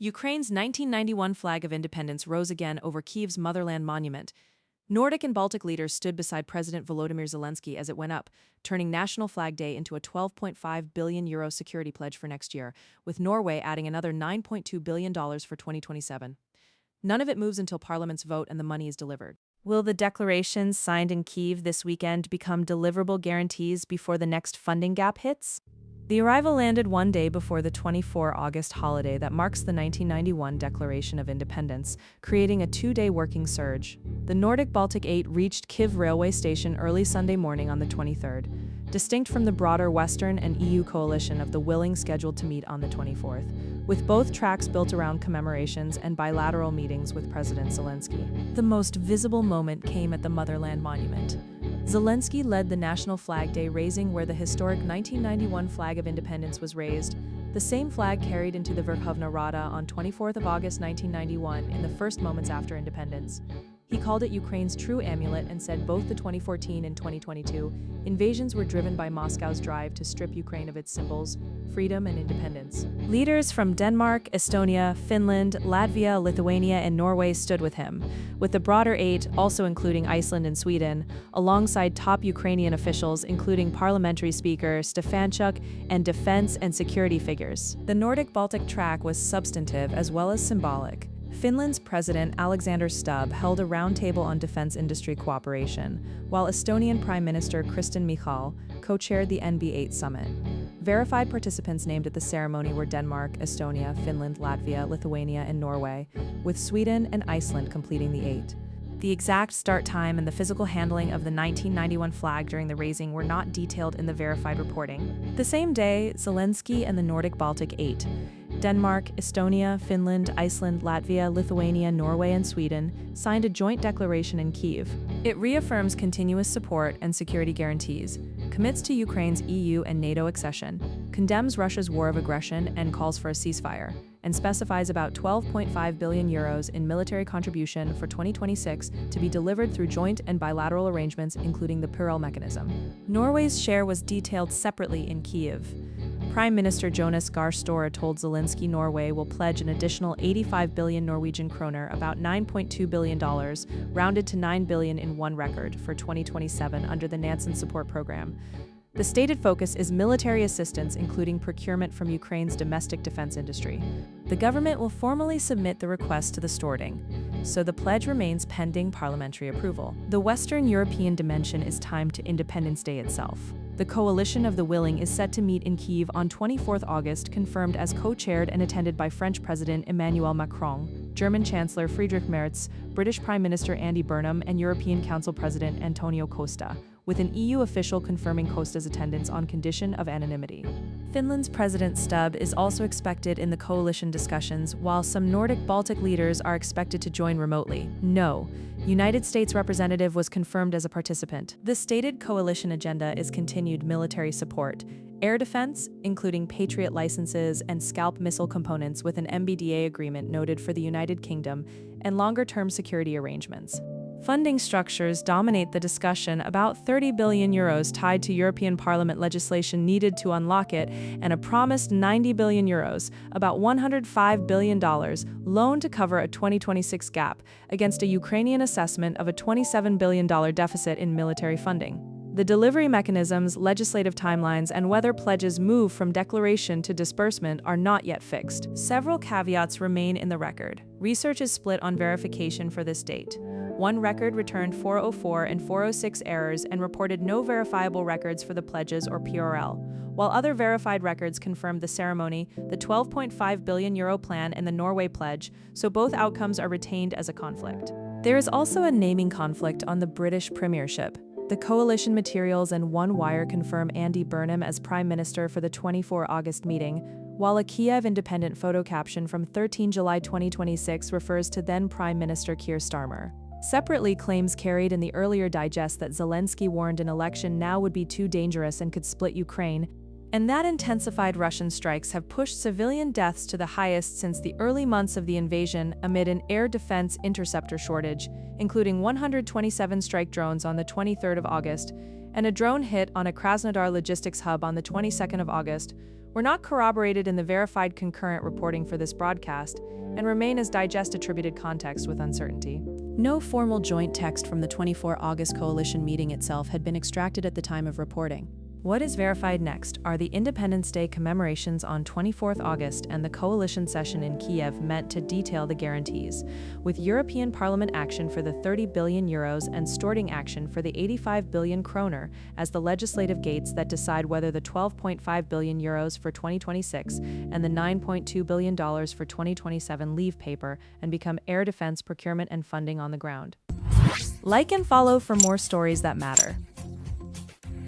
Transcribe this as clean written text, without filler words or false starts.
Ukraine's 1991 flag of independence rose again over Kyiv's Motherland Monument. Nordic and Baltic leaders stood beside President Volodymyr Zelenskyy as it went up, turning National Flag Day into a €12.5 billion security pledge for next year, with Norway adding another $9.2 billion for 2027. None of it moves until Parliament's vote and the money is delivered. Will the declarations signed in Kyiv this weekend become deliverable guarantees before the next funding gap hits? The arrival landed one day before the 24 August holiday that marks the 1991 Declaration of Independence, creating a two-day working surge. The Nordic-Baltic 8 reached Kyiv railway station early Sunday morning on the 23rd, distinct from the broader Western and EU coalition of the willing scheduled to meet on the 24th, with both tracks built around commemorations and bilateral meetings with President Zelenskyy. The most visible moment came at the Motherland Monument. Zelenskyy led the National Flag Day raising where the historic 1991 flag of independence was raised, the same flag carried into the Verkhovna Rada on 24th of August 1991 in the first moments after independence. He called it Ukraine's true amulet and said both the 2014 and 2022 invasions were driven by Moscow's drive to strip Ukraine of its symbols, freedom and independence. Leaders from Denmark, Estonia, Finland, Latvia, Lithuania, and Norway stood with him, with the broader 8 also including Iceland and Sweden, alongside top Ukrainian officials including parliamentary speaker Stefanchuk and defense and security figures. The Nordic-Baltic track was substantive as well as symbolic. Finland's President Alexander Stubb held a roundtable on defense industry cooperation, while Estonian Prime Minister Kristen Michal co-chaired the NB8 summit. Verified participants named at the ceremony were Denmark, Estonia, Finland, Latvia, Lithuania, and Norway, with Sweden and Iceland completing the 8. The exact start time and the physical handling of the 1991 flag during the raising were not detailed in the verified reporting. The same day, Zelenskyy and the Nordic-Baltic 8, Denmark, Estonia, Finland, Iceland, Latvia, Lithuania, Norway, and Sweden signed a joint declaration in Kyiv. It reaffirms continuous support and security guarantees, commits to Ukraine's EU and NATO accession, condemns Russia's war of aggression and calls for a ceasefire, and specifies about €12.5 billion in military contribution for 2026 to be delivered through joint and bilateral arrangements including the Plural mechanism. Norway's share was detailed separately in Kyiv. Prime Minister Jonas Gahr Støre told Zelenskyy Norway will pledge an additional 85 billion Norwegian kroner, about $9.2 billion, rounded to 9 billion in one record, for 2027 under the Nansen support program. The stated focus is military assistance, including procurement from Ukraine's domestic defense industry. The government will formally submit the request to the Storting, so the pledge remains pending parliamentary approval. The Western European dimension is timed to Independence Day itself. The Coalition of the Willing is set to meet in Kyiv on 24th August, confirmed as co-chaired and attended by French President Emmanuel Macron, German Chancellor Friedrich Merz, British Prime Minister Andy Burnham, and European Council President Antonio Costa, with an EU official confirming Costa's attendance on condition of anonymity. Finland's President Stubb is also expected in the coalition discussions, while some Nordic-Baltic leaders are expected to join remotely. No United States representative was confirmed as a participant. The stated coalition agenda is continued military support, air defense, including Patriot licenses and Scalp missile components with an MBDA agreement noted for the United Kingdom, and longer-term security arrangements. Funding structures dominate the discussion, about €30 billion tied to European Parliament legislation needed to unlock it, and a promised €90 billion, about $105 billion, loan to cover a 2026 gap, against a Ukrainian assessment of a $27 billion deficit in military funding. The delivery mechanisms, legislative timelines, and whether pledges move from declaration to disbursement are not yet fixed. Several caveats remain in the record. Research is split on verification for this date. One record returned 404 and 406 errors and reported no verifiable records for the pledges or PRL, while other verified records confirmed the ceremony, the €12.5 billion plan, and the Norway pledge, so both outcomes are retained as a conflict. There is also a naming conflict on the British premiership. The coalition materials and One Wire confirm Andy Burnham as Prime Minister for the 24 August meeting, while a Kyiv Independent photo caption from 13 July 2026 refers to then Prime Minister Keir Starmer. Separately, claims carried in the earlier digest that Zelenskyy warned an election now would be too dangerous and could split Ukraine, and that intensified Russian strikes have pushed civilian deaths to the highest since the early months of the invasion amid an air defense interceptor shortage, including 127 strike drones on the 23rd of August, and a drone hit on a Krasnodar logistics hub on the 22nd of August, were not corroborated in the verified concurrent reporting for this broadcast and remain as digest attributed context with uncertainty. No formal joint text from the 24 August coalition meeting itself had been extracted at the time of reporting. What is verified next are the Independence Day commemorations on 24 August and the coalition session in Kyiv meant to detail the guarantees, with European Parliament action for the 30 billion euros and Storting action for the 85 billion kroner as the legislative gates that decide whether the 12.5 billion euros for 2026 and the $9.2 billion for 2027 leave paper and become air defense procurement and funding on the ground. Like and follow for more stories that matter.